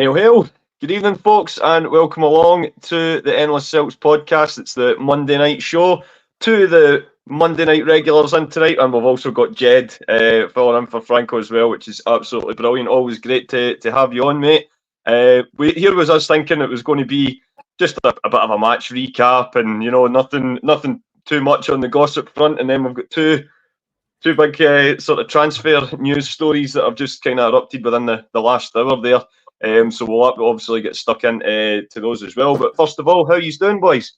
Hail, hail. Good evening, folks, and welcome along to the Endless Celts Podcast. It's the Monday night show. Two of the Monday night regulars in tonight, and we've also got Jed filling in for Franco as well, which is absolutely brilliant. Always great to have you on, mate. Here was us thinking it was going to be just a bit of a match recap and, nothing too much on the gossip front, and then we've got two big sort of transfer news stories that have just kind of erupted within the last hour there. So we'll obviously get stuck into to those as well. But first of all, how are you doing, boys?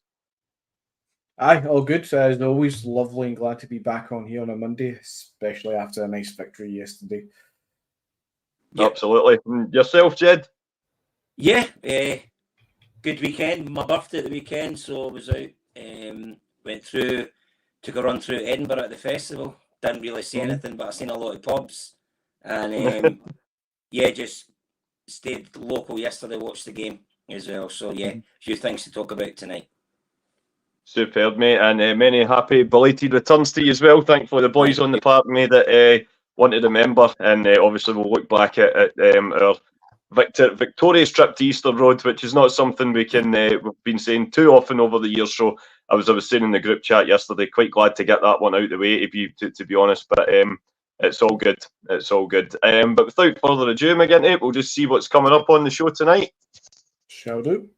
Aye, all good. As always, lovely and glad to be back on here on a Monday, especially after a nice victory yesterday. Yep. Absolutely. And yourself, Jed? Yeah, good weekend. My birthday at the weekend, so I was out. Took a run through Edinburgh at the festival. Didn't really see anything, but I seen a lot of pubs. And just stayed local yesterday, watched the game as well. So a few things to talk about tonight. Superb, mate, and many happy belated returns to you as well. Thankfully, the boys on the part of me that wanted to remember, and obviously we'll look back at our victorious trip to Easter Road, which is not something we've been saying too often over the years. So I was saying in the group chat yesterday, quite glad to get that one out of the way, to be honest. But it's all good. It's all good. But without further ado, McGinty, we'll just see what's coming up on the show tonight. Shall do.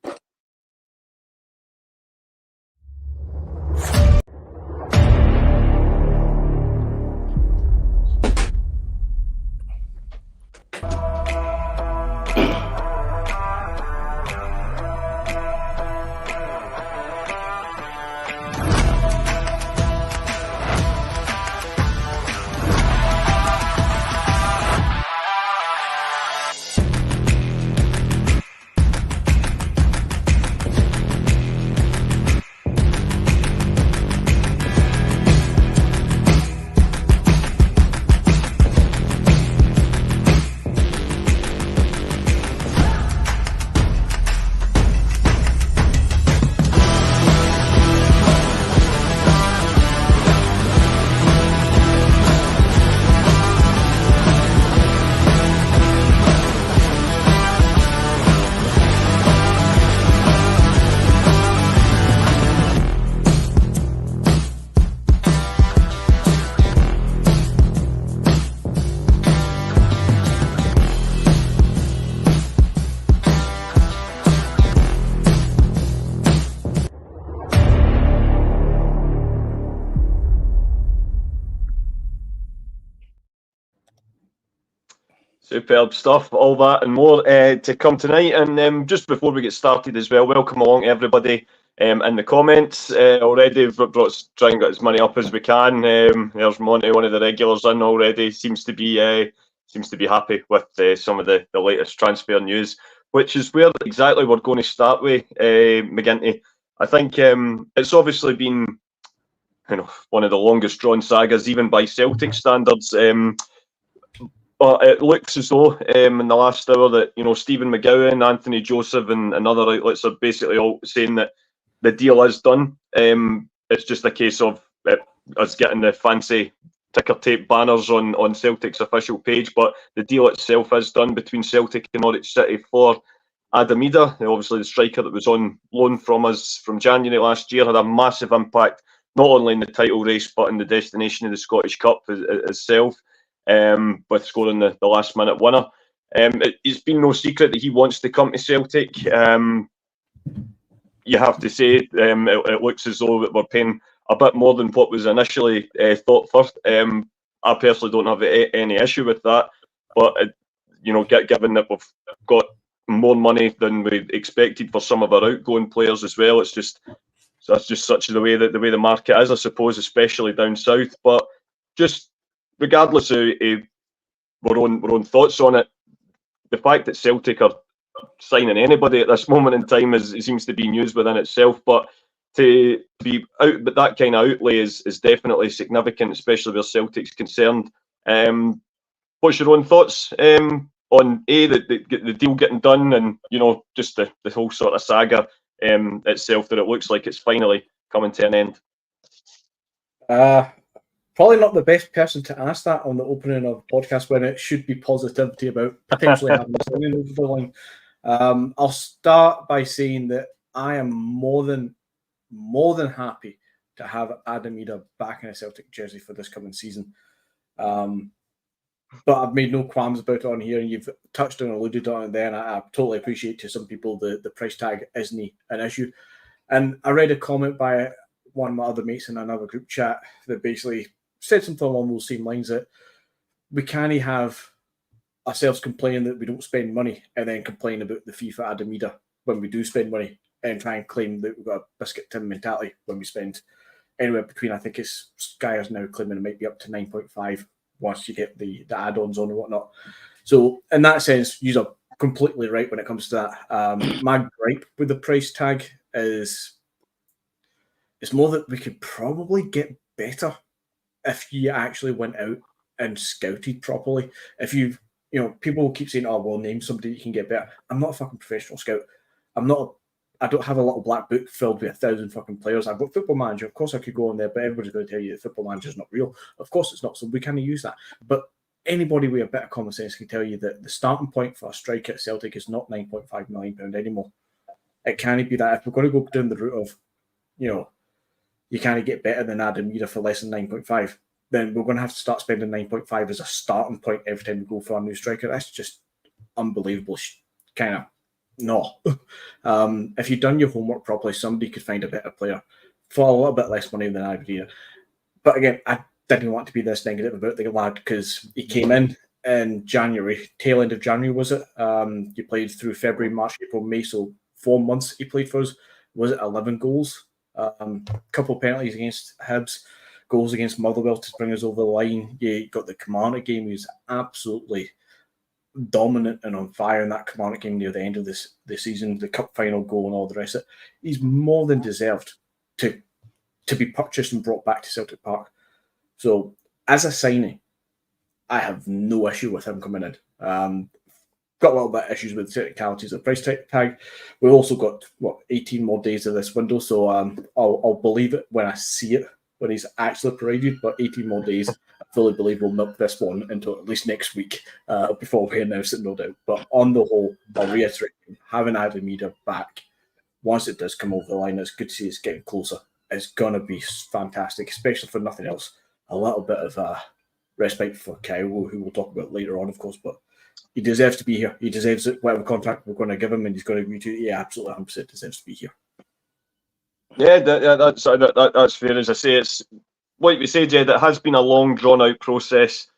Superb stuff, all that and more to come tonight. And just before we get started as well, welcome along everybody in the comments. Already we've try and get as many up as we can. There's Monty, one of the regulars in already, seems to be happy with some of the latest transfer news, which is where exactly we're going to start with, McGinty. I think it's obviously been one of the longest drawn sagas, even by Celtic standards. But it looks as though in the last hour that Stephen McGowan, Anthony Joseph, and other outlets are basically all saying that the deal is done. It's just a case of us getting the fancy ticker tape banners on Celtic's official page, but the deal itself is done between Celtic and Norwich City for Idah. Obviously, the striker that was on loan from us from January last year had a massive impact not only in the title race but in the destination of the Scottish Cup itself. With scoring the last minute winner. It's been no secret that he wants to come to Celtic. You have to say it looks as though we're paying a bit more than what was initially thought for. I personally don't have any issue with that, but given that we've got more money than we expected for some of our outgoing players as well, that's just such the way the market is, I suppose, especially down south. But just regardless of our own thoughts on it, the fact that Celtic are signing anybody at this moment in time seems to be news within itself. But to be out, but that kind of outlay is definitely significant, especially where Celtic's concerned. What's your own thoughts on the deal getting done, and just the whole sort of saga itself, that it looks like it's finally coming to an end? Probably not the best person to ask that on the opening of the podcast when it should be positivity about potentially having something over the line. I'll start by saying that I am more than happy to have Adam Idah back in a Celtic jersey for this coming season. But I've made no qualms about it on here, and you've touched on and alluded on it there, and I totally appreciate to some people the price tag isn't an issue. And I read a comment by one of my other mates in another group chat that basically said something along those same lines, that we can't have ourselves complaining that we don't spend money and then complain about the fee for Adam Idah when we do spend money, and try and claim that we've got a biscuit tin mentality when we spend anywhere between, I think it's Sky is now claiming it might be up to 9.5 once you get the add-ons on and whatnot. So in that sense, you're completely right when it comes to that. My gripe with the price tag is it's more that we could probably get better if you actually went out and scouted properly. If people keep saying, "Oh, well, name somebody you can get better." I'm not a fucking professional scout. I don't have a little black book filled with 1,000 fucking players. I've got Football Manager. Of course, I could go on there, but everybody's going to tell you that Football Manager is not real. Of course, it's not. So we can't use that. But anybody with a bit of common sense can tell you that the starting point for a striker at Celtic is not £9.5 million anymore. It can't be that. If we're going to go down the route of, you can't get better than Adam Idah for less than 9.5, then we're going to have to start spending 9.5 as a starting point every time we go for a new striker. That's just unbelievable. Kind of. No. If you'd done your homework properly, somebody could find a better player for a little bit less money than I would here. But again, I didn't want to be this negative about the lad because he came in January, tail end of January, was it? He played through February, March, April, May, so 4 months he played for us. Was it 11 goals? Couple of penalties against Hibs, goals against Motherwell to bring us over the line. You got the Kilmarnock game. He was absolutely dominant and on fire in that Kilmarnock game near the end of the season, the cup final goal and all the rest of it. He's more than deserved to be purchased and brought back to Celtic Park. So as a signing, I have no issue with him coming in. Got a little bit of issues with technicalities of the price tag. We've also got 18 more days of this window, so I'll believe it when I see it, when he's actually paraded. But 18 more days, I fully believe we'll milk this one until at least next week before we announce it, no doubt. But on the whole, I'll reiterate, having Adam Idah back, once it does come over the line, it's good to see it's getting closer. It's gonna be fantastic, especially for nothing else. A little bit of respite for Kyogo, who we'll talk about later on, of course, but he deserves to be here. He deserves it. Whatever contract we're going to give him, and he's going to agree to it. Yeah, absolutely, 100% deserves to be here. Yeah, that's fair. As I say, it's like we say, Jed. It has been a long, drawn-out process,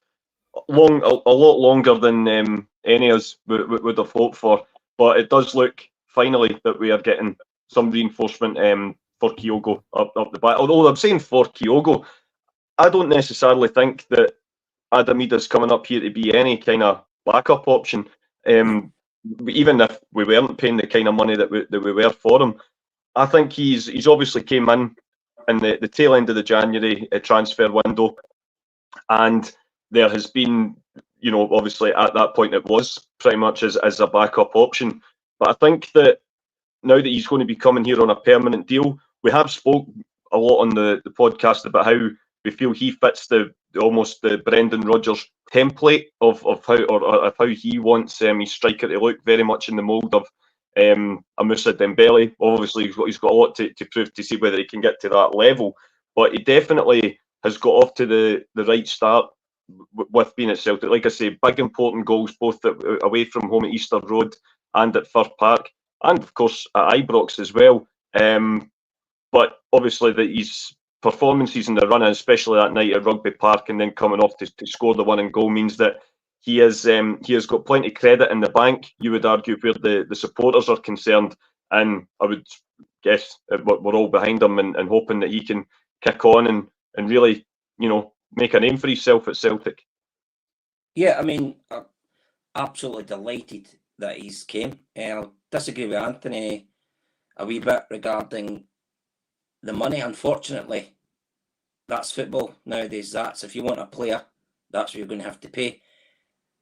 a lot longer than any of us would have hoped for. But it does look finally that we are getting some reinforcement for Kyogo up the back. Although I'm saying for Kyogo, I don't necessarily think that Adam Idah's coming up here to be any kind of backup option. Even if we weren't paying the kind of money that we were for him, I think he's obviously came in the tail end of the January transfer window, and there has been, obviously at that point it was pretty much as a backup option. But I think that now that he's going to be coming here on a permanent deal, we have spoke a lot on the podcast about how we feel he fits almost the Brendan Rodgers template of how he wants his striker to look, very much in the mould of a Moussa Dembele. Obviously, he's got a lot to prove to see whether he can get to that level, but he definitely has got off to the right start with being at Celtic. Like I say, big important goals both away from home at Easter Road and at Firth Park, and of course at Ibrox as well. But obviously his performances in the run, especially that night at Rugby Park, and then coming off to score the winning goal, means that he has got plenty of credit in the bank, you would argue, where the supporters are concerned. And I would guess we're all behind him and hoping that he can kick on and really, make a name for himself at Celtic. Yeah, I mean, I'm absolutely delighted that he's came. I'll disagree with Anthony a wee bit regarding the money. Unfortunately, that's football nowadays. That's if you want a player, that's what you're going to have to pay.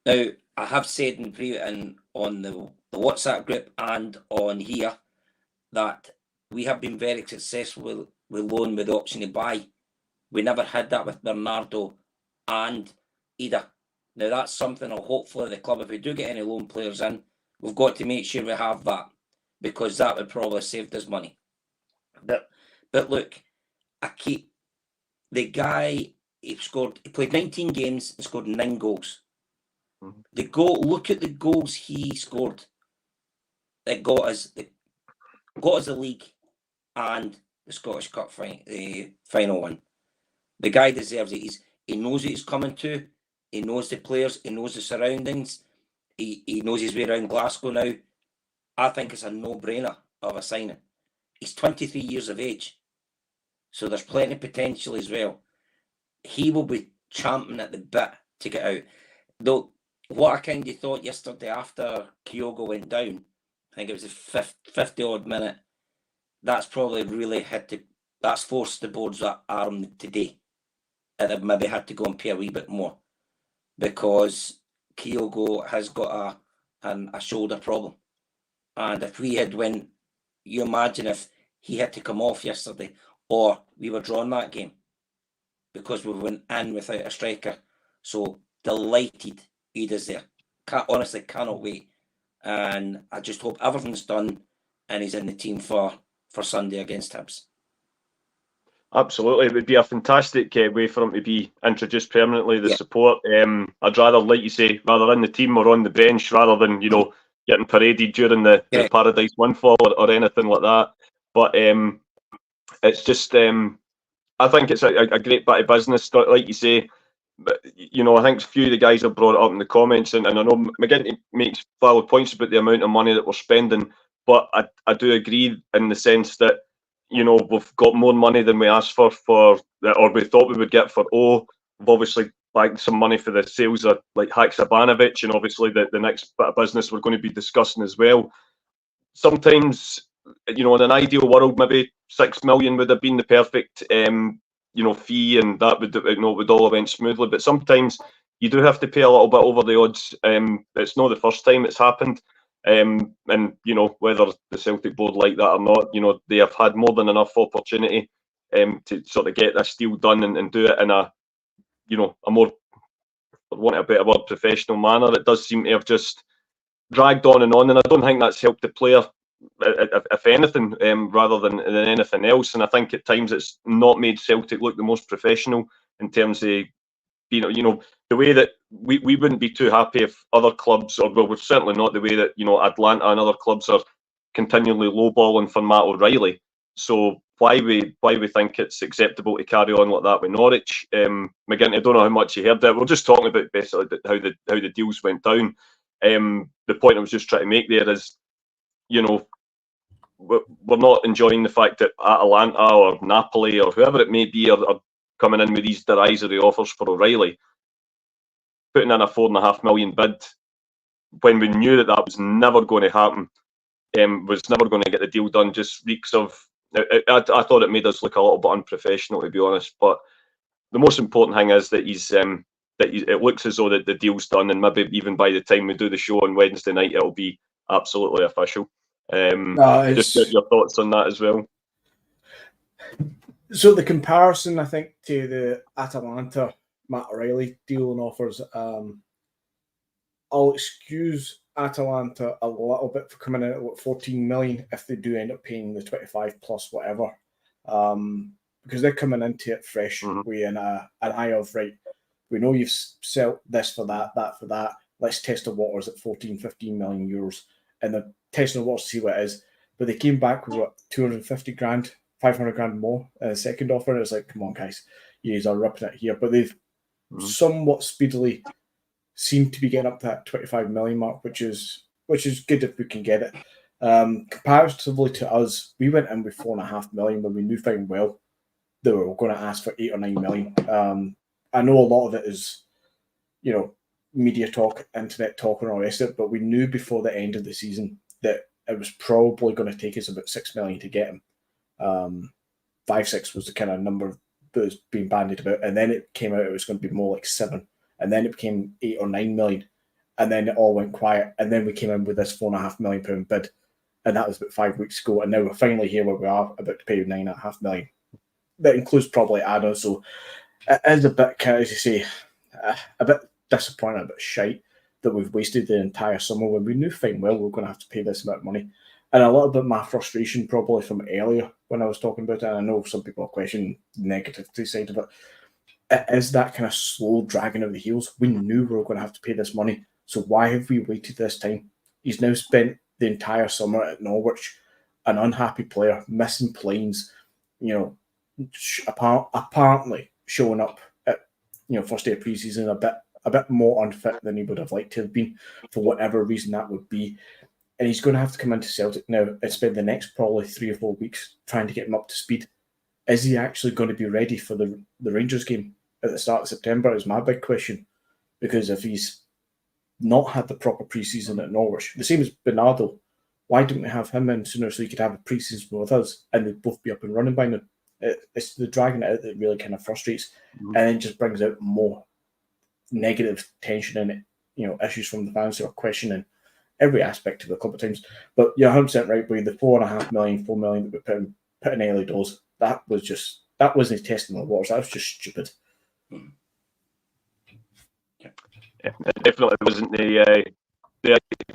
Now, I have said on the WhatsApp group and on here that we have been very successful with loan with the option to buy. We never had that with Bernardo and Idah. Now, that's something hopefully the club, if we do get any loan players in, We've got to make sure we have that, because that would probably save us money. But look, the guy, he played 19 games and scored 9 goals. Look at the goals he scored that got us the league and the Scottish Cup final win. The guy deserves it. He knows what he's coming to. He knows the players. He knows the surroundings. He knows his way around Glasgow now. I think it's a no-brainer of a signing. He's 23 years of age, so there's plenty of potential as well. He will be champing at the bit to get out. Though, what I kind of thought yesterday after Kyogo went down, I think it was the 50-odd minute, that's probably really that's forced the board's arm today. And they've maybe had to go and pay a wee bit more, because Kyogo has got a shoulder problem. And if we had you imagine if he had to come off yesterday, or we were drawn that game, because we went in without a striker. So delighted Idah's there. Honestly, cannot wait. And I just hope everything's done and he's in the team for Sunday against Hibs. Absolutely, it would be a fantastic way for him to be introduced permanently. The support, I'd rather, like you say, rather in the team or on the bench, rather than getting paraded during the Paradise Windfall or anything like that. But it's just, I think it's a great bit of business, like you say. But, I think a few of the guys have brought it up in the comments, and I know McGinty makes valid points about the amount of money that we're spending, but I do agree in the sense that we've got more money than we asked for or we thought we would get for We've obviously bagged some money for the sales of like Haksabanovic, and obviously the next bit of business we're going to be discussing as well. Sometimes, in an ideal world, maybe 6 million would have been the perfect fee, and that would all have went smoothly. But sometimes you do have to pay a little bit over the odds. It's not the first time it's happened. And whether the Celtic board like that or not, they have had more than enough opportunity to sort of get this deal done and do it in a more, for want of a better word, professional manner. It does seem to have just dragged on, and I don't think that's helped the player, if anything, rather than anything else. And I think at times it's not made Celtic look the most professional in terms of the way that we wouldn't be too happy if other clubs, we're certainly not the way that Atlanta and other clubs are continually lowballing for Matt O'Reilly. So why we think it's acceptable to carry on like that with Norwich? McGinty, I don't know how much you heard that. We're just talking about basically how the deals went down. The point I was just trying to make there is, we're not enjoying the fact that Atalanta or Napoli or whoever it may be are coming in with these derisory offers for O'Reilly, putting in a £4.5 million bid when we knew that was never going to happen, was never going to get the deal done. Just reeks of. I thought it made us look a little bit unprofessional, to be honest. But the most important thing is that it looks as though that the deal's done, and maybe even by the time we do the show on Wednesday night, it'll be absolutely official. Just get your thoughts on that as well. So the comparison, I think, to the Atalanta Matt O'Reilly deal and offers, I'll excuse Atalanta a little bit for coming in at 14 million if they do end up paying the 25 plus whatever, because they're coming into it fresh with an eye of, right, we know you've sold this for that for that, let's test the waters at 14-15 million euros, and they're testing the waters to see what it is. But they came back with 250 grand, 500 grand more in a second offer, and it's like, come on guys, you are ripping it here. But they've somewhat speedily seem to be getting up to that 25 million mark, which is good if we can get it. Comparatively to us, we went in with 4.5 million when we knew fine well they were going to ask for 8 or 9 million. I know a lot of it is, media talk, internet talk, and all the rest of it, but we knew before the end of the season that it was probably going to take us about 6 million to get him. 5-6 was the kind of number that was being bandied about, and then it came out it was going to be more like 7. And then it became 8 or 9 million, and then it all went quiet. And then we came in with this £4.5 million bid, and that was about 5 weeks ago. And now we're finally here where we are about to pay £9.5 million. That includes probably Idah, so it is a bit, as you say, a bit disappointing, a bit shite that we've wasted the entire summer when we knew fine well we were going to have to pay this amount of money. And a little bit my frustration probably from earlier when I was talking about it, and I know some people are questioning the negativity side of it, it is that kind of slow dragging of the heels. We knew we were going to have to pay this money, so why have we waited this time? He's now spent the entire summer at Norwich, an unhappy player, missing planes, apparently showing up at first day of pre-season a bit more unfit than he would have liked to have been, for whatever reason that would be. And he's going to have to come into Celtic now and spend the next probably 3 or 4 weeks trying to get him up to speed. Is he actually going to be ready for the Rangers game at the start of September is my big question. Because if he's not had the proper pre-season at Norwich, the same as Bernardo, why didn't we have him in sooner so he could have a pre-season with us and they'd both be up and running by now? It's the dragging it out that really kind of frustrates, and then just brings out more negative tension and issues from the fans who are questioning every aspect of the club at times. But you're 100% right, with the 4.5 million, 4 million that we put in early doors, that wasn't testing the waters. That was just stupid. Yeah, it definitely wasn't the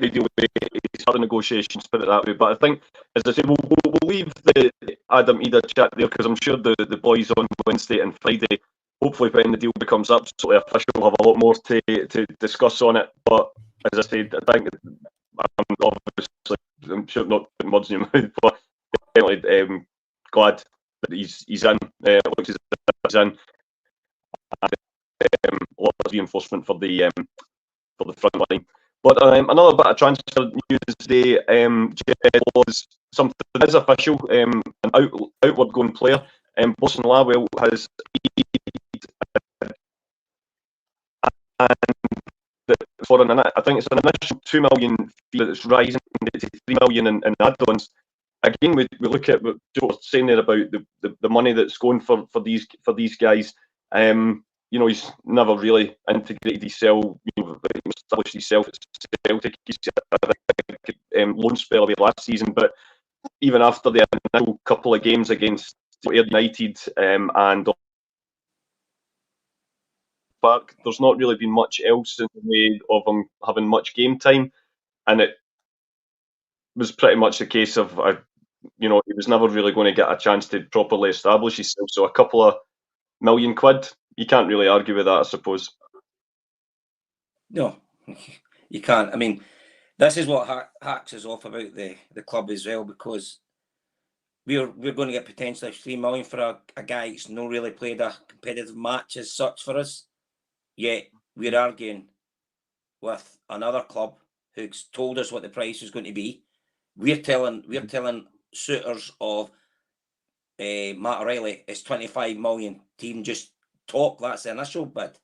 ideal way to start the negotiations, put it that way. But I think, as I say, we'll leave the Adam Idah chat there, because I'm sure the boys on Wednesday and Friday, hopefully when the deal becomes absolutely official, we'll have a lot more to discuss on it. But as I said, I think I'm sure not putting words in your mouth, but definitely glad that he's in. Looks as if he's in. And, a lot of reinforcement for the front line. But another bit of transfer news today, was something that is official, an outward going player. Boston Lawwell has for I think it's an initial 2 million fee that's rising to 3 million in add-ons. Again, we look at what Joe was saying there about the money that's going for these guys. He's never really integrated himself, established himself at Celtic. He's had a loan spell away last season, but even after the initial couple of games against Ayr United and Park, there's not really been much else in the way of him having much game time, and it was pretty much the case of he was never really going to get a chance to properly establish himself. So a couple of £1 million, you can't really argue with that, I suppose. No, you can't. I mean, this is what hacks us off about the club as well, because we're going to get potentially 3 million for a guy who's not really played a competitive match as such for us. Yet we're arguing with another club who's told us what the price is going to be. We're telling suitors of Matt O'Reilly it's 25 million to even just talk. That's the initial bid.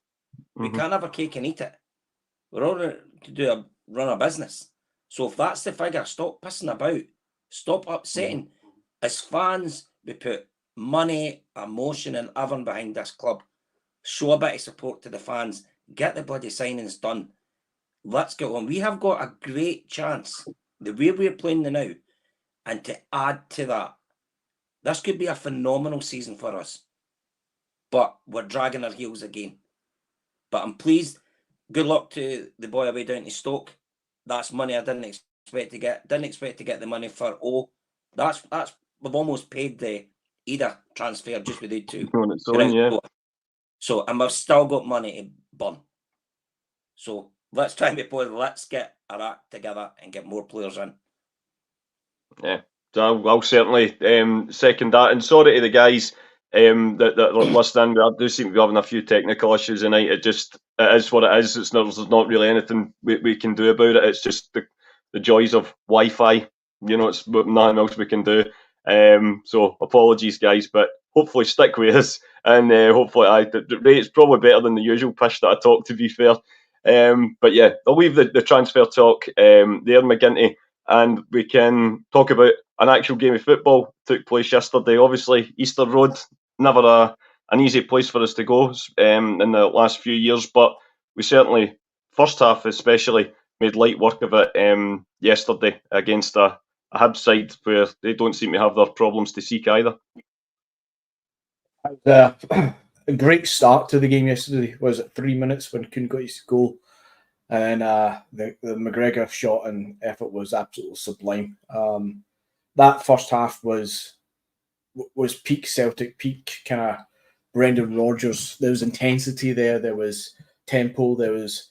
We can't have a cake and eat it. We're all to run a business. So if that's the figure, stop pissing about. Stop upsetting. As fans, we put money, emotion, and everything behind this club. Show a bit of support to the fans. Get the bloody signings done. Let's get on. We have got a great chance, the way we're playing now, and to add to that, this could be a phenomenal season for us. But we're dragging our heels again. But I'm pleased. Good luck to the boy away down to Stoke. That's money I didn't expect to get. Didn't expect to get the money for That's we've almost paid the Idah transfer just with the two. So, and we've still got money to burn. So let's try and be positive. Let's get our act together and get more players in. Yeah, I'll certainly second that. And sorry to the guys that are listening. We do seem to be having a few technical issues tonight. It is what it is. There's not really anything we can do about it. It's just the joys of Wi-Fi. It's nothing else we can do. So apologies, guys, but hopefully stick with us, and hopefully the rate's probably better than the usual pish that I talk, to be fair. But yeah, I'll leave the transfer talk there, McGinty, and we can talk about an actual game of football took place yesterday. Obviously, Easter Road, never an easy place for us to go in the last few years, but we certainly, first half especially, made light work of it yesterday against a Hibs side where they don't seem to have their problems to seek either. A great start to the game yesterday. Was it 3 minutes when Kuhn got his goal? And then the McGregor shot and effort was absolutely sublime. That first half was peak Celtic, peak kind of Brendan Rodgers. There was intensity there. There was tempo. There was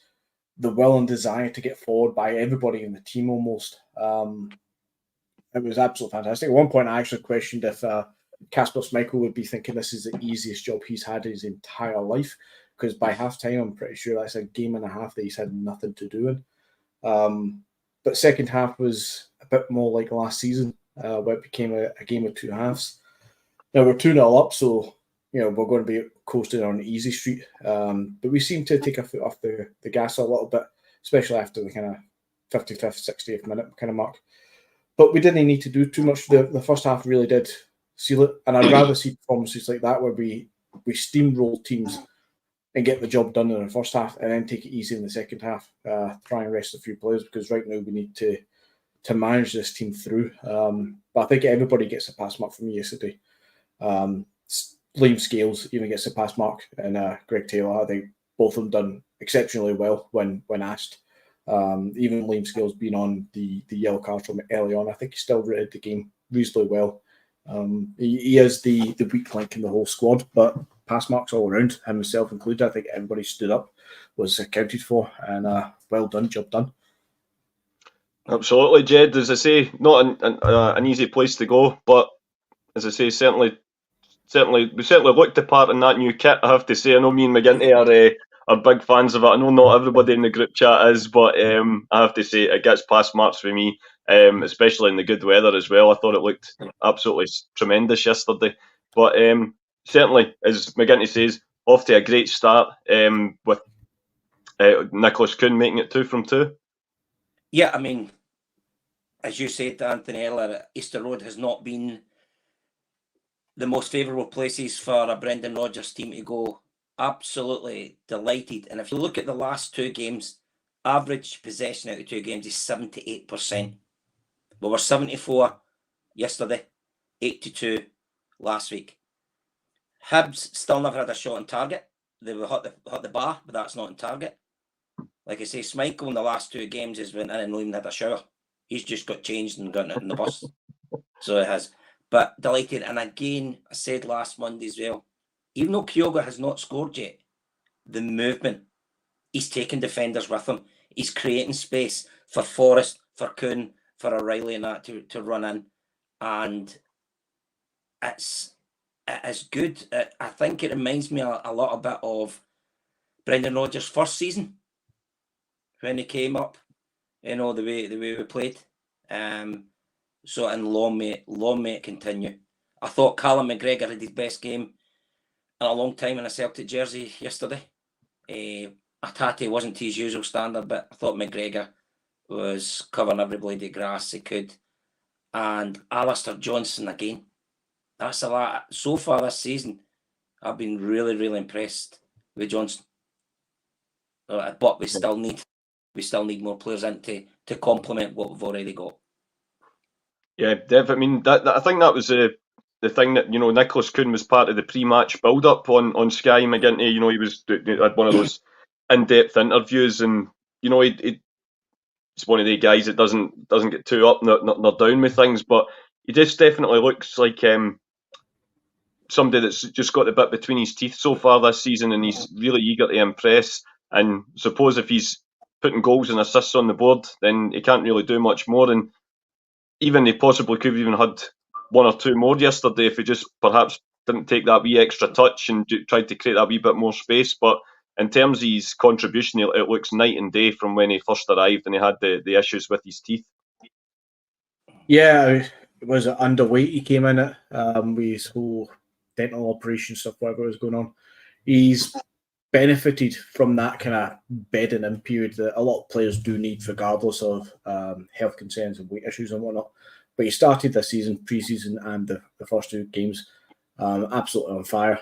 the will and desire to get forward by everybody in the team almost. It was absolutely fantastic. At one point, I actually questioned if Kasper Schmeichel would be thinking this is the easiest job he's had his entire life, because by halftime, I'm pretty sure that's a game and a half that he's had nothing to do in. But second half was a bit more like last season, where it became a game of two halves. Now we're 2-0 up, so we're going to be coasting on easy street. But we seem to take a foot off the gas a little bit, especially after the kind of 55th, 60th minute kind of mark. But we didn't need to do too much. The first half really did seal it, and I'd rather see performances like that where we steamroll teams and get the job done in the first half, and then take it easy in the second half. Try and rest a few players, because right now we need to manage this team through. But I think everybody gets a pass mark from me yesterday. Liam Scales even gets a pass mark, and Greg Taylor. I think both of them done exceptionally well when asked. Even Liam Scales being on the yellow card from early on, I think he still read the game reasonably well. He is the weak link in the whole squad, but pass marks all around, himself included. I think everybody stood up, was accounted for, and well done, job done. Absolutely, Jed. As I say, not an easy place to go, but as I say, certainly we looked the part in that new kit. I have to say, I know me and McGinty are big fans of it. I know not everybody in the group chat is, but I have to say it gets pass marks for me, especially in the good weather as well. I thought it looked absolutely tremendous yesterday. But certainly, as McGinty says, off to a great start with Nicholas Kuhn making it 2 from 2. Yeah, I mean, as you said to Anthony earlier, Easter Road has not been the most favourable places for a Brendan Rodgers team to go. Absolutely delighted. And if you look at the last 2 games, average possession out of 2 games is 78%. We were 74 yesterday, 82 last week. Hibs still never had a shot on target. They hit the bar, but that's not on target. Like I say, Schmeichel in the last 2 games has went in and not even had a shower. He's just got changed and gotten it in the bus. So it has. But delighted. And again, I said last Monday as well, even though Kyogo has not scored yet, the movement, he's taking defenders with him. He's creating space for Forrest, for Kuhn, for O'Reilly and that to run in. And it is good. I think it reminds me a lot a bit of Brendan Rodgers' first season when he came up, the way we played. So, and long may it continue. I thought Callum McGregor had his best game in a long time in a Celtic jersey yesterday. Atati wasn't to his usual standard, but I thought McGregor was covering every blade of grass he could. And Alistair Johnson again. That's a lot. So far this season, I've been really, really impressed with Johnson. But we still need more players in to complement what we've already got. Yeah, Dev. I mean, I think that was the thing that Nicholas Kuhn was part of the pre-match build-up on Sky McGinty. He had one of those in-depth interviews, and he's one of the guys that doesn't get too up nor down with things, but he just definitely looks like somebody that's just got the bit between his teeth so far this season, and he's really eager to impress. And suppose if he's putting goals and assists on the board, then he can't really do much more. And even he possibly could have even had 1 or 2 more yesterday if he just perhaps didn't take that wee extra touch and tried to create that wee bit more space. But in terms of his contribution, it looks night and day from when he first arrived and he had the issues with his teeth. Yeah, it was underweight he came in at with his whole dental operation stuff, whatever was going on. He's benefited from that kind of bedding in period that a lot of players do need, regardless of health concerns and weight issues and whatnot. But he started this season, pre-season, and the first 2 games absolutely on fire.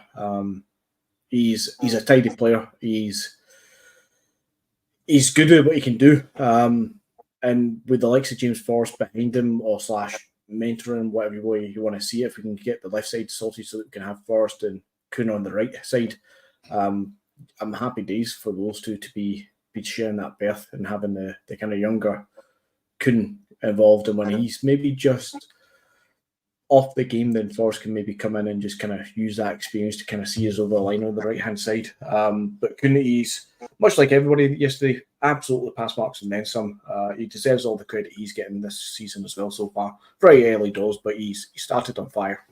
He's a tidy player. He's good at what he can do. And with the likes of James Forrest behind him, or / mentoring, whatever way you want to see it, if we can get the left side sorted so that we can have Forrest and Kuhn on the right side, I'm happy days for those 2 to be be sharing that berth and having the kind of younger Kuhn involved, and when he's maybe just off the game, then Forrest can maybe come in and just kind of use that experience to kind of see us over the line on the right-hand side. But Kuhn, he's, much like everybody yesterday, absolutely pass marks and then some. He deserves all the credit he's getting this season as well so far. Very early doors, but he started on fire.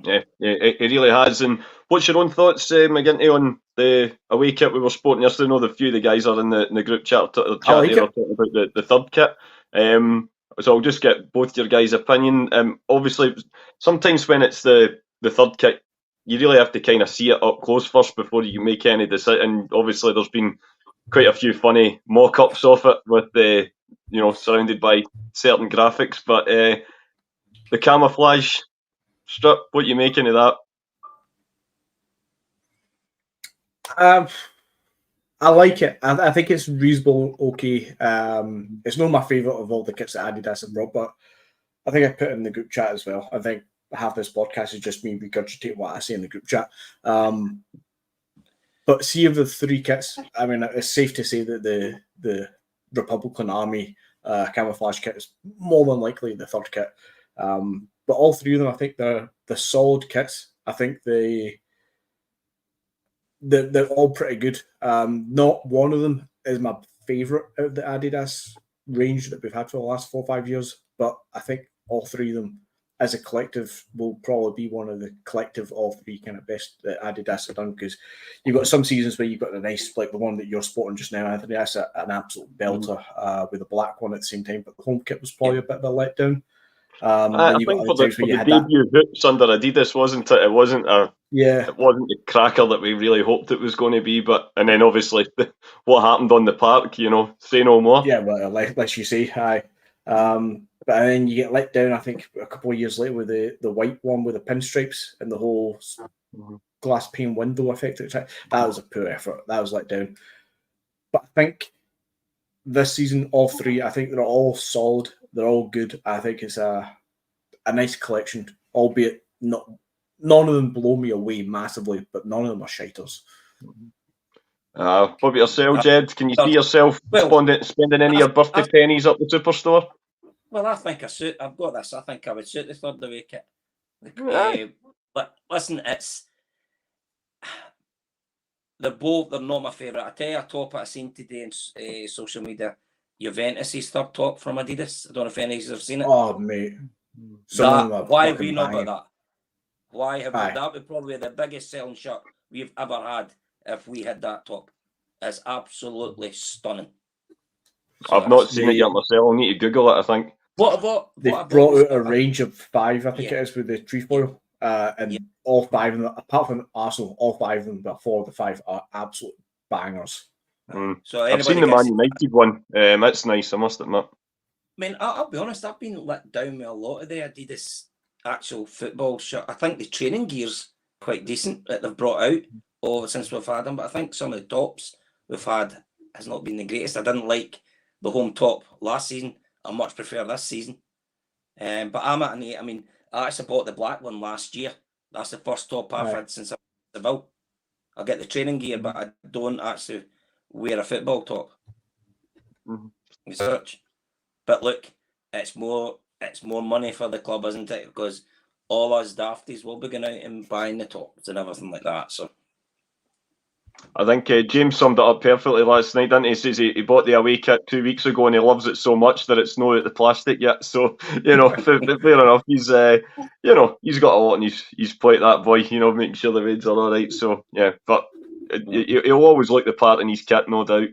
Yeah, it really has. And what's your own thoughts, McGinty, on the away kit we were sporting yesterday? I know the few of the guys are in the group chat there talking about the third kit. So I'll just get both your guys' opinion. Obviously, sometimes when it's the third kit, you really have to kind of see it up close first before you make any decision. And obviously, there's been quite a few funny mock-ups of it with surrounded by certain graphics. But the camouflage strip, what you making of that? I like it. I think it's reasonable, okay. It's not my favourite of all the kits that Adidas have brought, but I think I put it in the group chat as well. I think half this podcast is just me regurgitating what I say in the group chat. But see, of the three kits, I mean, it's safe to say that the Republican Army camouflage kit is more than likely the third kit. But all three of them, I think they're solid kits. I think they're all pretty good. Not one of them is my favourite out of the Adidas range that we've had for the last 4 or 5 years, but I think all three of them as a collective will probably be one of the collective all three kind of best that Adidas have done, because you've got some seasons where you've got a nice, like the one that you're sporting just now, Anthony, that's an absolute belter with a black one at the same time, but the home kit was probably a bit of a letdown. I think for the debut hoops under Adidas, wasn't it? It wasn't the cracker that we really hoped it was going to be. And then obviously what happened on the park, say no more. Yeah, well, like you say, aye. But then you get let down, I think, a couple of years later with the white one with the pinstripes and the whole glass pane window effect. That was a poor effort. That was let down. But I think this season, all three, I think they're all solid. They're all good. I think it's a nice collection, albeit none of them blow me away massively, but none of them are shiters. What about yourself, Jed? Can you see yourself spending any of your birthday pennies up the superstore? Well, I think I've got this. I think I would suit the third away kit. But listen, they're not my favourite. I tell you a top I seen today in social media. Juventus' third top from Adidas. I don't know if any of you have seen it. Oh, mate. Why have we not got that? Why have we? That would probably be the biggest selling shirt we've ever had if we had that top. It's absolutely stunning. So I've not seen it yet myself. I'll need to Google it, I think. They've brought out a range of 5, I think it is, with the trefoil. And all 5 of them, apart from Arsenal, all 5 of them, but 4 of the 5 are absolute bangers. So I've seen the Man United one. It's nice, I must admit. I mean, I'll be honest, I've been let down with a lot of the Adidas actual football shirt. I think the training gear's quite decent that they've brought out since we've had them, but I think some of the tops we've had has not been the greatest. I didn't like the home top last season. I much prefer this season. But I'm at an 8. I mean, I actually bought the black one last year. That's the first top I've had since I was Seville. I get the training gear, but I don't actually wear a football top. As such. But look, it's more money for the club, isn't it? Because all us dafties will be going out and buying the tops and everything like that. So I think James summed it up perfectly last night, didn't he? He says he bought the away kit 2 weeks ago and he loves it so much that it's not out the plastic yet. So, fair enough. He's he's got a lot on his plate, that boy, making sure the raids are all right. So, yeah, but he'll always look the part in his kit, no doubt.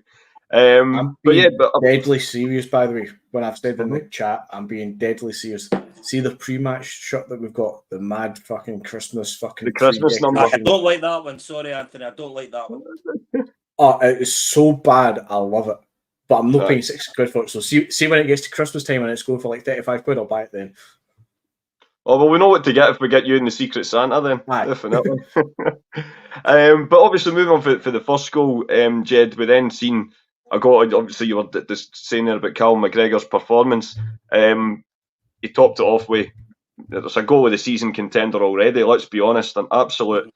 I'm deadly serious, by the way. When I've said in the chat, I'm being deadly serious. See the pre-match shirt that we've got, the mad fucking Christmas fucking the Christmas number. I don't like that one. Sorry, Anthony, I don't like that one. Oh, it is so bad. I love it, but I'm not paying £6 for it. So see when it gets to Christmas time and it's going for like £35, I'll buy it then. Oh, well, we know what to get if we get you in the Secret Santa then. Definitely. But obviously, moving on for the first goal, Jed, we then seen. Obviously, you were just saying there about Callum McGregor's performance. He topped it off with, there's a goal of the season contender already, let's be honest, an absolute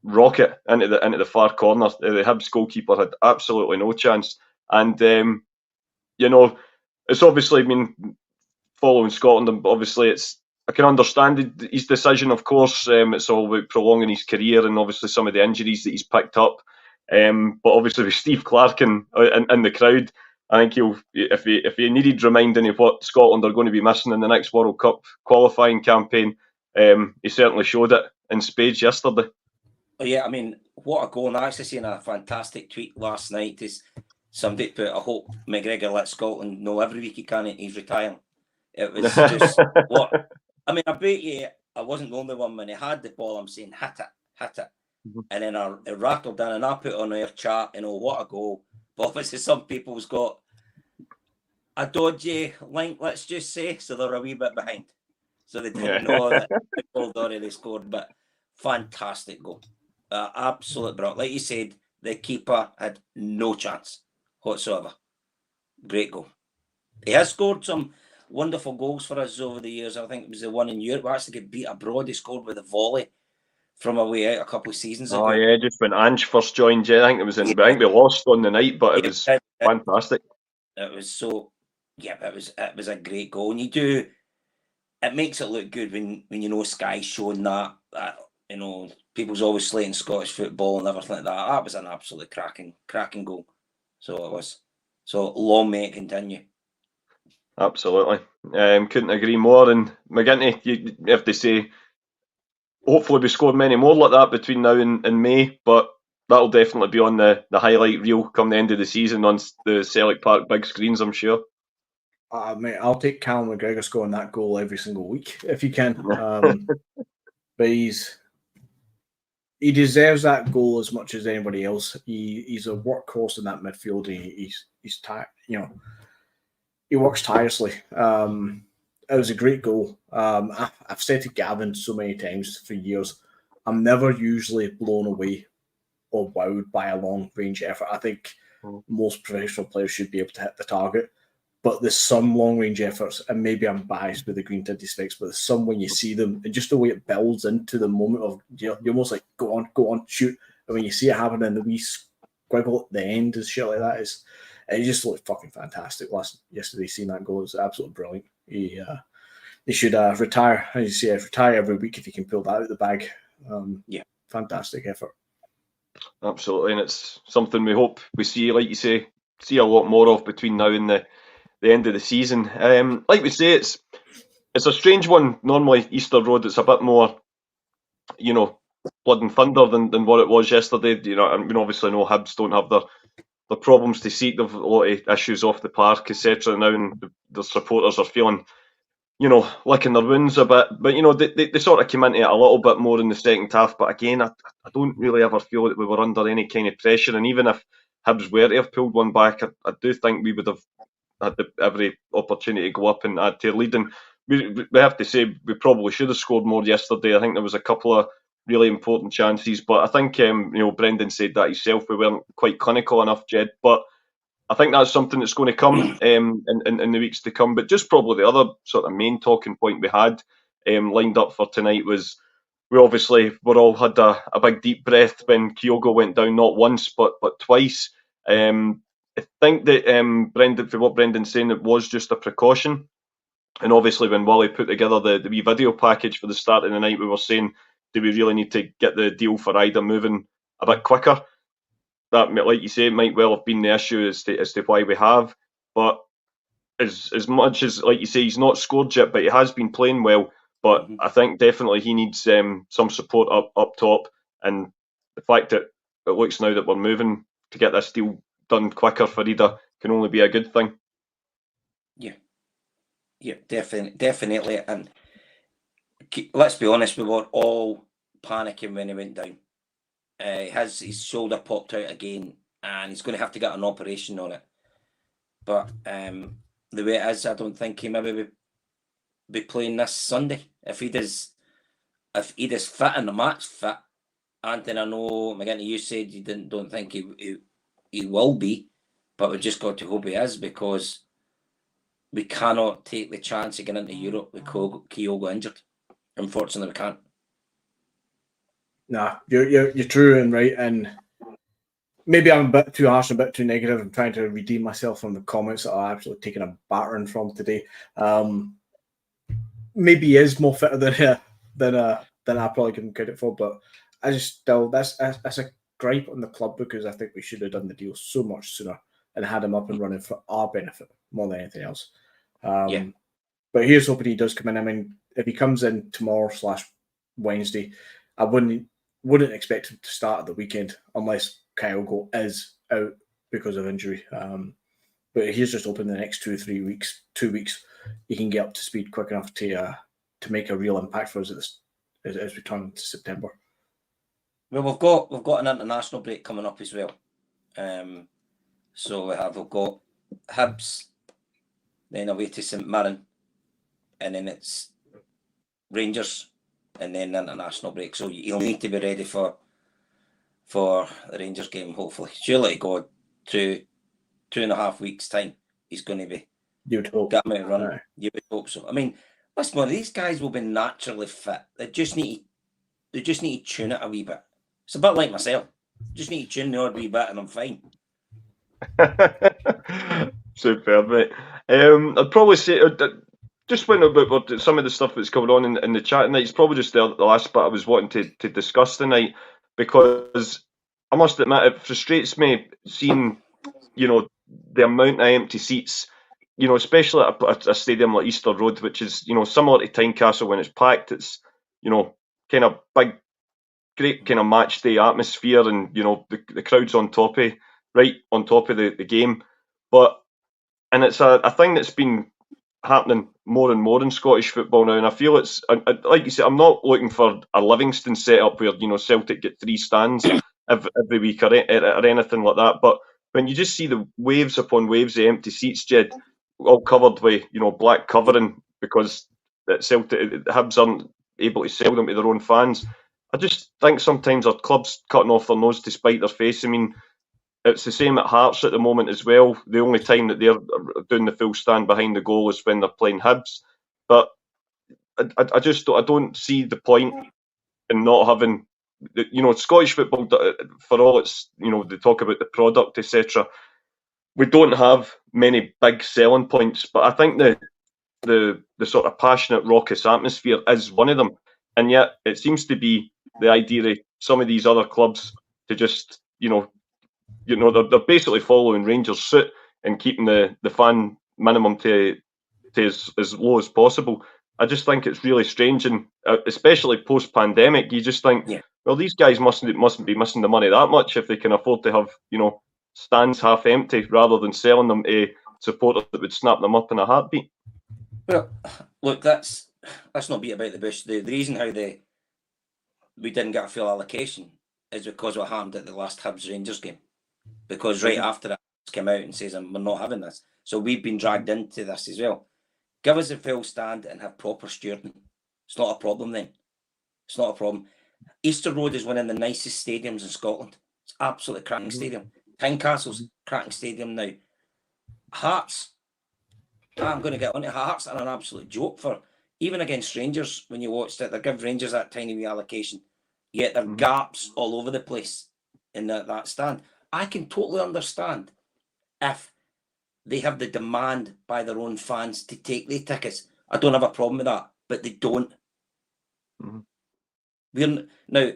rocket into the far corner. The Hibs goalkeeper had absolutely no chance. And it's obviously following Scotland. Obviously, I can understand his decision. Of course, it's all about prolonging his career and obviously some of the injuries that he's picked up. But obviously, with Steve Clark in the crowd, I think if he needed reminding of what Scotland are going to be missing in the next World Cup qualifying campaign, he certainly showed it in spades yesterday. Oh, yeah, what a goal. And I actually seen a fantastic tweet last night. Somebody put, I hope McGregor lets Scotland know every week he can he's retiring. It was just what I bet you I wasn't the only one when he had the ball. I'm saying hit it. And then it rattled in, and I put on our chat, what a goal. But obviously some people's got a dodgy link, let's just say, so they're a wee bit behind. So they didn't know that the goal already scored, but fantastic goal. Absolute brilliant. Like you said, the keeper had no chance whatsoever. Great goal. He has scored some wonderful goals for us over the years. I think it was the one in Europe. We actually get beat abroad. He scored with a volley from away out a couple of seasons ago. Oh yeah, just when Ange first joined. I think it was I think we lost on the night, but it was fantastic. It was so. Yeah, it was a great goal, and it makes it look good when Sky's showing that people's always slating Scottish football and everything like that. That was an absolutely cracking goal. So it was. So long may it continue. Absolutely. Couldn't agree more. And McGinty, you have to say, hopefully we score many more like that between now and May, but that'll definitely be on the highlight reel come the end of the season on the Celtic Park big screens, I'm sure. Mate, I'll take Callum McGregor scoring that goal every single week if you can. But he deserves that goal as much as anybody else. He's a workhorse in that midfield. He's tired, he works tirelessly. It was a great goal. I've said to Gavin so many times for years, I'm never usually blown away or wowed by a long range effort. I think most professional players should be able to hit the target. But there's some long range efforts, and maybe I'm biased with the green tinted specs, but there's some when you see them and just the way it builds into the moment of you're almost like go on, shoot. And when you see it happen in the wee squiggle at the end and shit like that, it just looked fucking fantastic. Yesterday, seeing that goal was absolutely brilliant. He should retire, as you say, retire every week if he can pull that out of the bag. Fantastic effort. Absolutely, and it's something we hope we see, like you say, see a lot more of between now and the end of the season. Like we say, it's a strange one. Normally, Easter Road, it's a bit more, blood and thunder than what it was yesterday. Obviously, no Hibs don't have their problems to seek. They've a lot of issues off the park, etc. Now, and the supporters are feeling, licking their wounds a bit. But they sort of came into it a little bit more in the second half. But again, I don't really ever feel that we were under any kind of pressure. And even if Hibs were to have pulled one back, I do think we would have had every opportunity to go up and add to the lead. And we have to say we probably should have scored more yesterday. I think there was a couple of really important chances, but I think Brendan said that himself. We weren't quite clinical enough, Jed. But I think that's something that's going to come in the weeks to come. But just probably the other sort of main talking point we had lined up for tonight was we all had a big deep breath when Kyogo went down, not once but twice. I think that Brendan, for what Brendan's saying, it was just a precaution. And obviously, when Wally put together the wee video package for the start of the night, we were saying, do we really need to get the deal for Idah moving a bit quicker? That, like you say, might well have been the issue as to why we have. But as much as, like you say, he's not scored yet, but he has been playing well. But I think definitely he needs some support up top. And the fact that it looks now that we're moving to get this deal done quicker for Idah can only be a good thing. Yeah, definitely. And let's be honest, we were all panicking when he went down. His shoulder popped out again, and he's going to have to get an operation on it. But the way it is, I don't think he maybe be playing this Sunday if he does fit in the match fit. Anthony, I know McGinty, you said you don't think he will be, but we just got to hope he is, because we cannot take the chance of getting into Europe with Kyogo injured. Unfortunately, we can't. Nah, you're true and right, and maybe I'm a bit too harsh, a bit too negative. I'm trying to redeem myself from the comments that I've actually taken a battering from today. Maybe he is more fitter than I probably give him credit for, but I just still that's a gripe on the club because I think we should have done the deal so much sooner and had him up and running for our benefit more than anything else. But here's hoping he does come in. I mean, if he comes in tomorrow/Wednesday, I wouldn't expect him to start at the weekend unless Kyogo is out because of injury. But he's just hoping the next 2 weeks, he can get up to speed quick enough to make a real impact for us as we turn to September. Well, we've got an international break coming up as well. So we've got Hibs, then away to St Mirren, and then it's Rangers, and then the international break. So you'll need to be ready for the Rangers game, hopefully. Surely, God, 2.5 weeks' time, he's going to be. You'd hope. Get him out running. Right. You would hope so. I mean, listen, these guys will be naturally fit. They just need to tune it a wee bit. It's a bit like myself. Just need to tune the odd wee bit, and I'm fine. Superb, mate. I'd probably say just went about some of the stuff that's going on in the chat tonight. It's probably just the last bit I was wanting to discuss tonight, because I must admit it frustrates me seeing, the amount of empty seats, especially at a stadium like Easter Road, which is, similar to Tynecastle when it's packed. It's, kind of big, great kind of match day atmosphere, and, the crowd's right on top of the game. And it's a thing that's been happening more and more in Scottish football now, and I feel it's, like you said, I'm not looking for a Livingston setup where, Celtic get 3 stands every week or anything like that, but when you just see the waves upon waves of empty seats, Jed, all covered with, black covering because Celtic Hibs aren't able to sell them to their own fans, I just think sometimes our club's cutting off their nose to spite their face. I mean, it's the same at Hearts at the moment as well. The only time that they're doing the full stand behind the goal is when they're playing Hibs. But I don't see the point in not having, Scottish football, for all it's, they talk about the product, etc. We don't have many big selling points, but I think the sort of passionate, raucous atmosphere is one of them. And yet it seems to be the idea of some of these other clubs to just, they're basically following Rangers' suit and keeping the fan minimum to as low as possible. I just think it's really strange, and especially post-pandemic, you just think, well, these guys mustn't be missing the money that much if they can afford to have, stands half empty rather than selling them to supporters that would snap them up in a heartbeat. Well, look, let's not beat about the bush. The reason how we didn't get a full allocation is because what happened at the last Hibs Rangers game. Because right after that, came out and says, we're not having this. So we've been dragged into this as well. Give us a full stand and have proper stewarding. It's not a problem then. It's not a problem. Easter Road is one of the nicest stadiums in Scotland. It's absolutely cracking stadium. Tynecastle's cracking stadium now. Hearts, I'm going to get onto Hearts, are an absolute joke for, even against Rangers, when you watched it, they give Rangers that tiny wee allocation, yet there are gaps all over the place in that stand. I can totally understand if they have the demand by their own fans to take the tickets. I don't have a problem with that, but they don't. Now,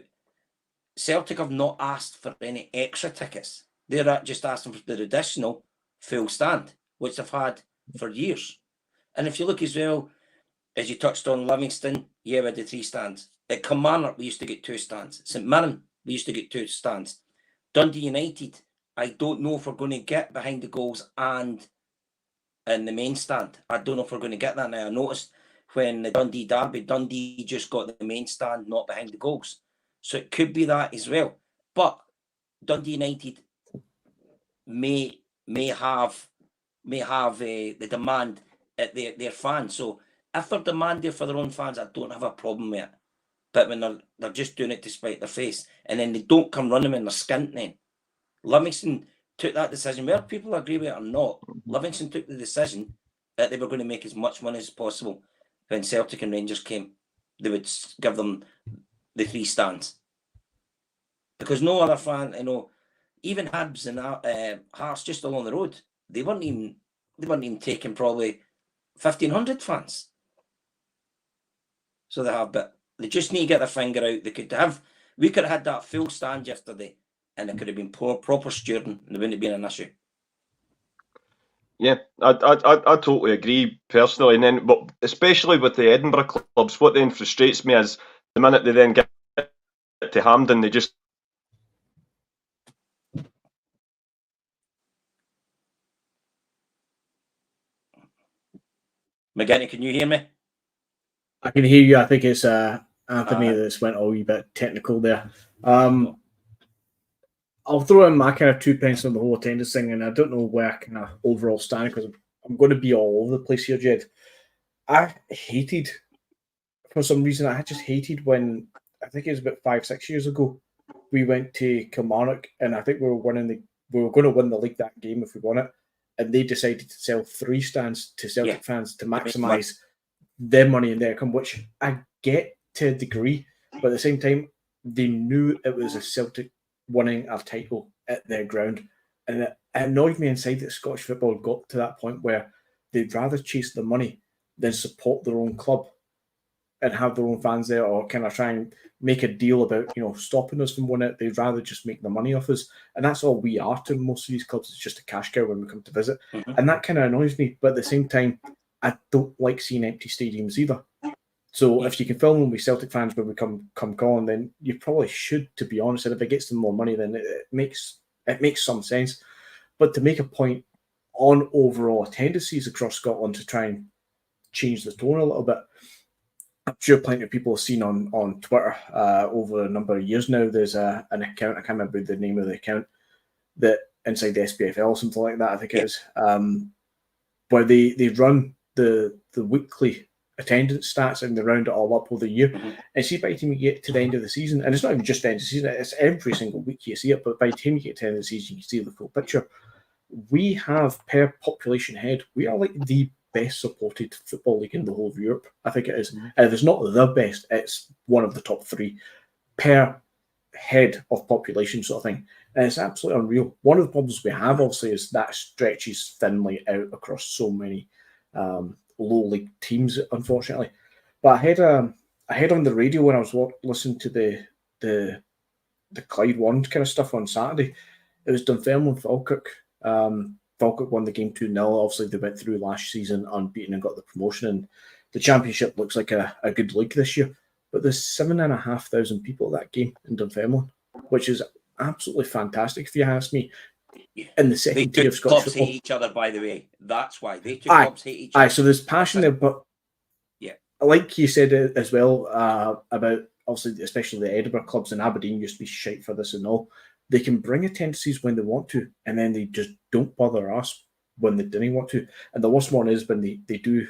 Celtic have not asked for any extra tickets. They're just asking for the additional full stand, which they've had for years. And if you look as well, as you touched on Livingston, we had the 3 stands. At Kilmarnock, we used to get 2 stands. St Mirren, we used to get 2 stands. Dundee United, I don't know if we're going to get behind the goals and in the main stand. I don't know if we're going to get that now. I noticed when the Dundee derby, Dundee just got the main stand, not behind the goals. So it could be that as well. But Dundee United may have the demand at their fans. So if they're demanding for their own fans, I don't have a problem with it. But when they're just doing it to spite their face, and then they don't come running when they're skint then. Livingston took that decision, whether people agree with it or not. Livingston took the decision that they were going to make as much money as possible. When Celtic and Rangers came, they would give them the 3 stands. because no other fan, even Hibs and Hearts just along the road, they weren't even taking probably 1,500 fans. So they just need to get their finger out. We could have had that full stand yesterday, and it could have been proper stewarding, and there wouldn't have been an issue. Yeah, I totally agree personally, and then, but especially with the Edinburgh clubs, what then frustrates me is the minute they then get to Hampden, they just McGinty, can you hear me? I can hear you. I think it's Anthony that's went a wee bit technical there. I'll throw in my kind of 2 pence on the whole attendance thing, and I don't know where I kind of overall stand because I'm going to be all over the place here, Jed. I hated, for some reason, I just hated when, I think it was about 5-6 years ago, we went to Kilmarnock, and I think we were going to win the league that game if we won it, and they decided to sell 3 stands to Celtic fans to maximise their money and their income, which I get to a degree, but at the same time, they knew it was a Celtic winning a title at their ground, and it annoyed me inside that Scottish football got to that point where they'd rather chase the money than support their own club and have their own fans there, or kind of try and make a deal about stopping us from winning it. They'd rather just make the money off us, and that's all we are to most of these clubs. It's just a cash cow when we come to visit, and that kind of annoys me. But at the same time, I don't like seeing empty stadiums either. So if you can film them with Celtic fans when we come calling, then you probably should, to be honest. And if it gets them more money, then it makes some sense. But to make a point on overall attendances across Scotland to try and change the tone a little bit, I'm sure plenty of people have seen on Twitter over a number of years now. There's an account, I can't remember the name of the account, that inside the SPFL or something like that, I think it is, where they run the weekly attendance stats and they round it all up over the year. And see, by the time you get to the end of the season, and it's not even just the end of the season, it's every single week you see it, but by the time you get to the end of the season, you can see the full picture. We have, per population head, we are like the best supported football league in the whole of Europe. I think it is. And if it's not the best, it's one of the top 3 per head of population sort of thing. And it's absolutely unreal. One of the problems we have, obviously, is that stretches thinly out across so many low league teams, unfortunately. But I heard on the radio when I was listening to the Clyde One kind of stuff on Saturday, it was Dunfermline Falkirk. Falkirk won the game 2-0. Obviously, they went through last season unbeaten and got the promotion. And the Championship looks like a good league this year. But there's 7,500 people at that game in Dunfermline, which is absolutely fantastic, if you ask me. In the second tier of Scottish football, hate each other, by the way. That's why they two clubs hate each other. So there's passion there, but like you said as well about obviously, especially the Edinburgh clubs, and Aberdeen used to be shite for this and all. They can bring attendances when they want to, and then they just don't bother us when they didn't want to. And the worst one is when they do,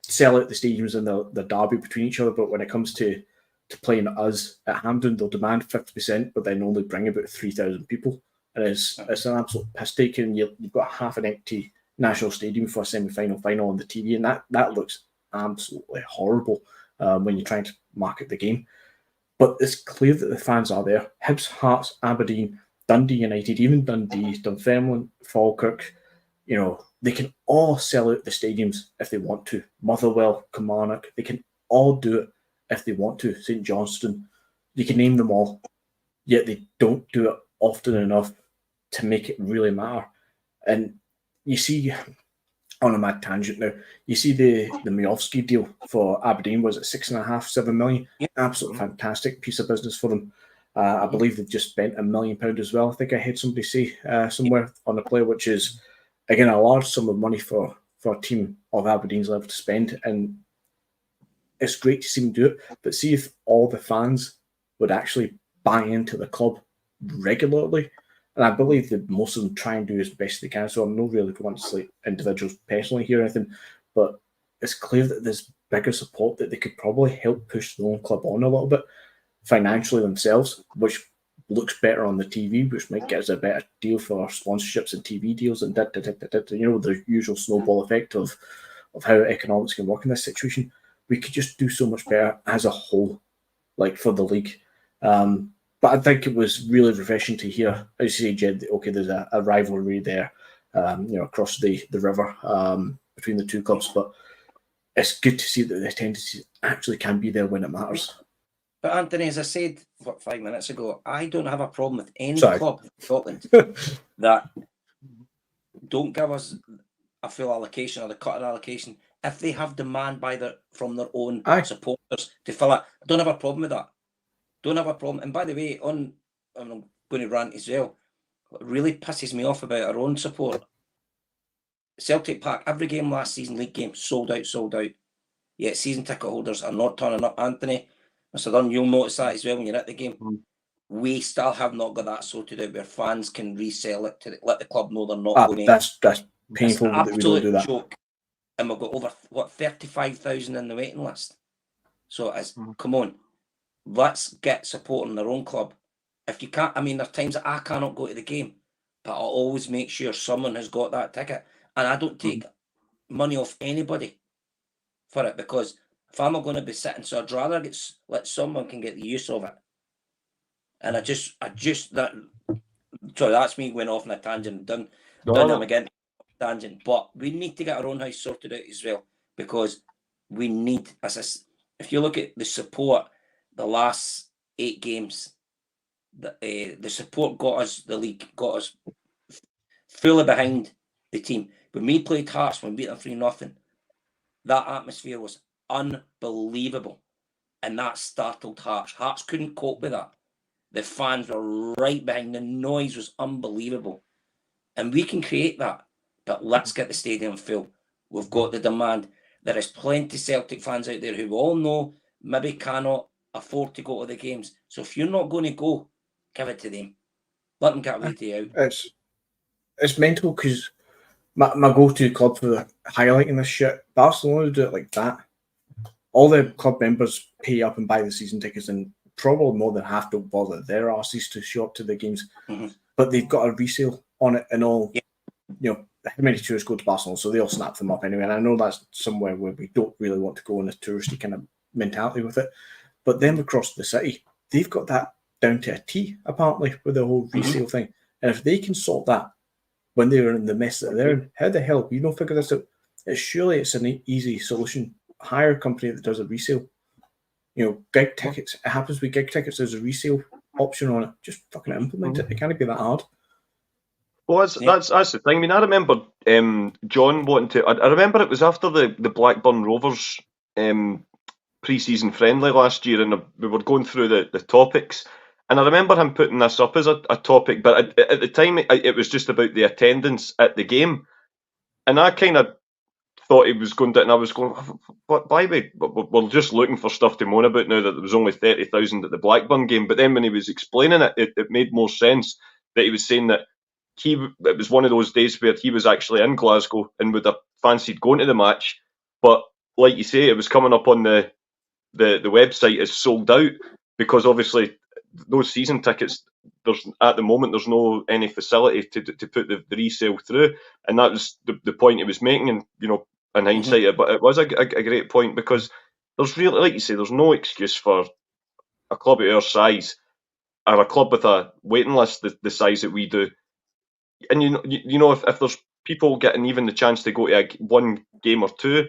sell out the stadiums and the derby between each other. But when it comes to playing us at Hampden, they'll demand 50%, but then only bring about 3,000 people. And it's an absolute piss take, and you've got half an empty National Stadium for a semi-final final on the TV, and that looks absolutely horrible when you're trying to market the game. But it's clear that the fans are there. Hibs, Hearts, Aberdeen, Dundee United, even Dundee, Dunfermline, Falkirk, they can all sell out the stadiums if they want to. Motherwell, Kilmarnock, they can all do it if they want to. St Johnstone, you can name them all. Yet they don't do it often enough to make it really matter. And you see, on a mad tangent now, you see the Miovski deal for Aberdeen, was it 6.5, 7 million? Absolutely fantastic piece of business for them. I believe they've just spent £1 million as well. I think I heard somebody say somewhere on a player, which is, again, a large sum of money for a team of Aberdeen's level to spend. And it's great to see them do it. But see if all the fans would actually buy into the club regularly. And I believe that most of them try and do as best they can. So I'm not really going to say individuals personally here or anything, but it's clear that there's bigger support that they could probably help push their own club on a little bit financially themselves, which looks better on the TV, which might get us a better deal for our sponsorships and TV deals and the usual snowball effect of how economics can work in this situation. We could just do so much better as a whole, like for the league. But I think it was really refreshing to hear, as you say, Jed, okay, there's a rivalry there, across the river between the two clubs. But it's good to see that the attendance actually can be there when it matters. But Anthony, as I said 5 minutes ago, I don't have a problem with any club in Scotland that don't give us a full allocation or the cut allocation if they have demand from their own supporters to fill it. I don't have a problem with that. Don't have a problem. And by the way, I'm going to rant as well. What really pisses me off about our own support, Celtic Park, every game last season, league game, sold out. Yet season ticket holders are not turning up. Anthony, Mr. Dunn, you'll notice that as well when you're at the game. We still have not got that sorted out where fans can resell it to let the club know they're not going in. That's painful that we don't do that. Joke. And we've got over 35,000 in the waiting list. So come on, let's get supporting their own club. If you can't, I mean, there are times that I cannot go to the game, but I'll always make sure someone has got that ticket, and I don't take money off anybody for it, because if I'm not going to be sitting, so I'd rather let someone can get the use of it. And I just that. Sorry, that's me going off on a tangent. Done them again. Tangent, but we need to get our own house sorted out as well, because we need, if you look at the support, the last 8 games, the support got us the league, got us fully behind the team. When we played Hearts, when we beat them 3-0, that atmosphere was unbelievable, and that startled Hearts. Hearts couldn't cope with that. The fans were right behind. The noise was unbelievable, and we can create that. But let's get the stadium full. We've got the demand. There is plenty of Celtic fans out there who all know maybe cannot afford to go to the games. So if you're not going to go, give it to them. Let them get away to you out. It's mental, because my go-to club for highlighting this shit, Barcelona do it like that. All the club members pay up and buy the season tickets, and probably more than half don't bother their asses to show up to the games. But they've got a resale on it and all. Yeah. How many tourists go to Barcelona, so they all snap them up anyway. And I know that's somewhere where we don't really want to go in a touristy kind of mentality with it. But then across the city, they've got that down to a T, apparently, with the whole resale thing. And if they can sort that when they're in the mess that they're in, how the hell you don't figure this out? It's an easy solution. Hire a company that does a resale. Gig tickets. It happens with gig tickets. There's a resale option on it. Just fucking implement it. It can't be that hard. Well, that's the thing. I mean, I remember John wanting to. I remember it was after the Blackburn Rovers pre-season friendly last year, and we were going through the topics. And I remember him putting this up as a topic, but at the time it was just about the attendance at the game, and I kind of thought he was going to, and I was going, "What? Why we're just looking for stuff to moan about now that there was only 30,000 at the Blackburn game." But then when he was explaining it, it made more sense that he was saying that it was one of those days where he was actually in Glasgow and would have fancied going to the match, but like you say, it was coming up on the website as sold out, because obviously those season tickets, at the moment there's no any facility to put the resale through, and that was the point he was making. And in hindsight, but it was a great point, because there's really, like you say, there's no excuse for a club of our size, or a club with a waiting list the size that we do. And if there's people getting even the chance to go to one game or two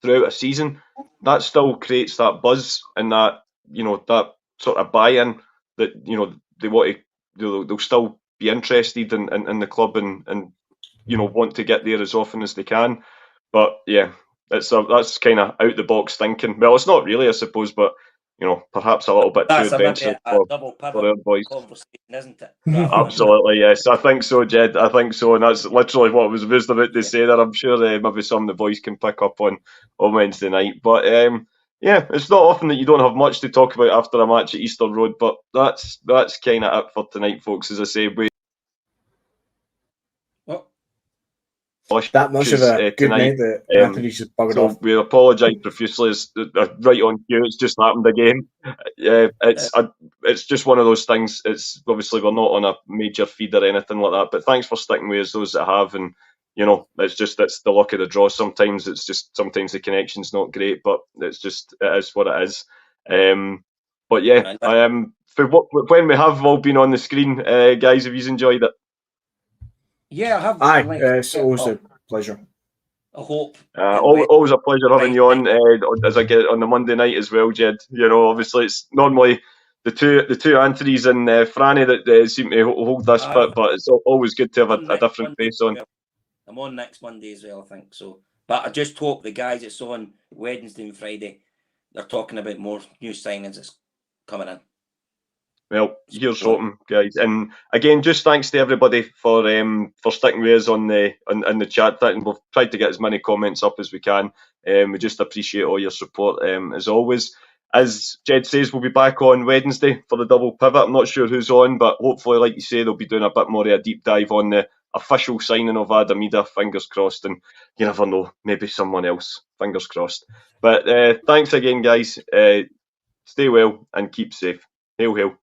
throughout a season, that still creates that buzz and that that sort of buy-in that they want to. They'll still be interested in the club and want to get there as often as they can. But yeah, that's kind of out the box thinking. Well, it's not really, I suppose, but perhaps a little bit too adventurous for our boys. Conversation, isn't it? Absolutely, yes. I think so, Jed. I think so, and that's literally what I was about to say there. I'm sure maybe some of the boys can pick up on Wednesday night. But it's not often that you don't have much to talk about after a match at Easter Road. But that's kind of it for tonight, folks. As I say, that much of a good night that Anthony's just buggered off. We apologise profusely. It's right on cue. It's just happened again. It's just one of those things. It's obviously we're not on a major feed or anything like that. But thanks for sticking with us, those that have. And it's the luck of the draw. Sometimes the connection's not great, but it is what it is. But yeah, when we have all been on the screen, guys, have you enjoyed it? Yeah, I have. Aye, it's always a pleasure. I hope. Always a pleasure having you on as I get on the Monday night as well, Jed. You know, obviously it's normally the two Anthonys and Franny that seem to hold this bit, but it's always good to have a different face on. I'm on next Monday as well, I think so. But I just hope the guys that's on Wednesday and Friday, they're talking about more new signings that's coming in. Well, here's hoping, guys. And again, just thanks to everybody for sticking with us on the chat. And we've tried to get as many comments up as we can. We just appreciate all your support as always. As Jed says, we'll be back on Wednesday for the double pivot. I'm not sure who's on, but hopefully, like you say, they'll be doing a bit more of a deep dive on the official signing of Idah. Fingers crossed, and you never know, maybe someone else. Fingers crossed. But thanks again, guys. Stay well and keep safe. Hail, hail.